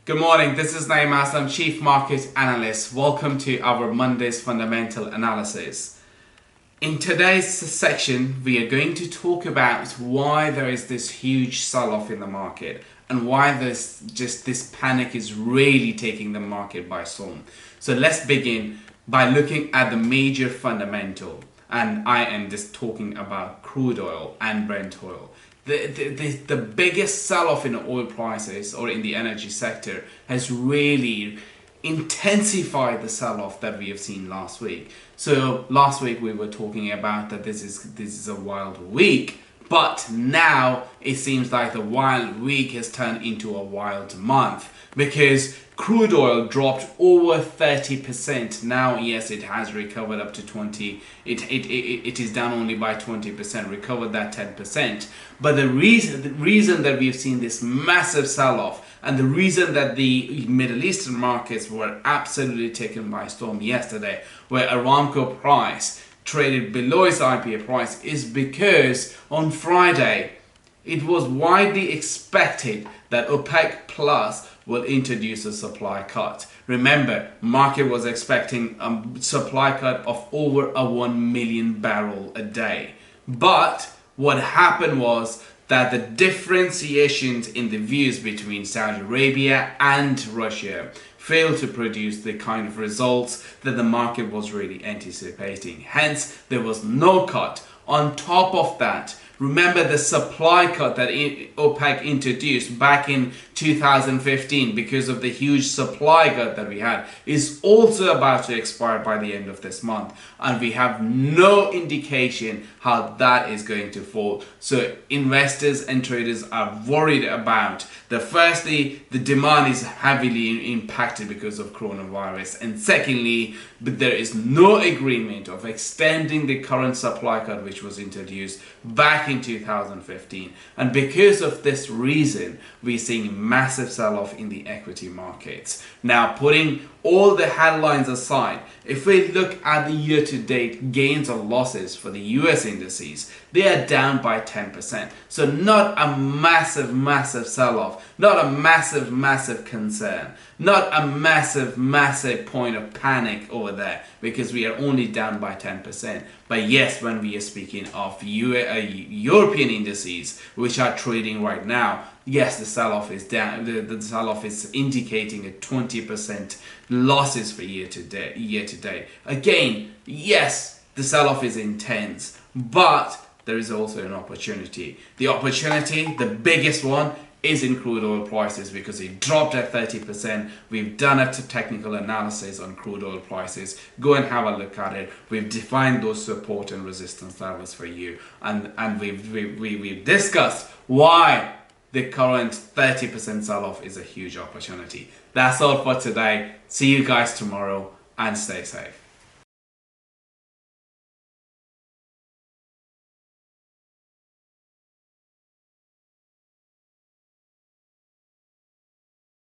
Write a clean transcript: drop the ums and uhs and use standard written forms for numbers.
Good morning, this is Naeem Aslam, Chief Market Analyst. Welcome to our Monday's Fundamental Analysis. In today's section, we are going to talk about why there is this huge sell-off in the market and why this panic is really taking the market by storm. So let's begin by looking at the major fundamental, and I am just talking about crude oil and Brent oil. The biggest sell-off in oil prices or in the energy sector has really intensified the sell-off that we have seen last week. So last week we were talking about that this is a wild week, but now it seems like the wild week has turned into a wild month because crude oil dropped over 30%. Now, yes, it has recovered up to 20. It is down only by 20%, recovered that 10%. But the reason that we've seen this massive sell-off and the reason that the Middle Eastern markets were absolutely taken by storm yesterday, where Aramco price traded below its IPO price, is because on Friday it was widely expected that OPEC Plus will introduce a supply cut. Remember, market was expecting a supply cut of over 1 million barrel a day. But what happened was that the differentiations in the views between Saudi Arabia and Russia failed to produce the kind of results that the market was really anticipating. Hence, there was no cut. On top of that, remember the supply cut that OPEC introduced back in 2015 because of the huge supply cut that we had is also about to expire by the end of this month, and we have no indication how that is going to fall. So investors and traders are worried about firstly, the demand is heavily impacted because of coronavirus, and secondly, but there is no agreement of extending the current supply cut which was introduced back in 2015. And because of this reason, we're seeing massive sell-off in the equity markets. Now, putting all the headlines aside, if we look at the year-to-date gains or losses for the US indices, they are down by 10%. So not a massive sell-off, not a massive concern, not a massive point of panic over there, because we are only down by 10%. But yes, when we are speaking of European indices, which are trading right now, yes, the sell-off is down. The sell-off is indicating a 20% losses for year to date. Again, yes, the sell-off is intense, but there is also an opportunity. The opportunity, the biggest one, is in crude oil prices because it dropped at 30%. We've done a technical analysis on crude oil prices. Go and have a look at it. We've defined those support and resistance levels for you, and we've discussed why the current 30% sell-off is a huge opportunity. That's all for today. See you guys tomorrow and stay safe.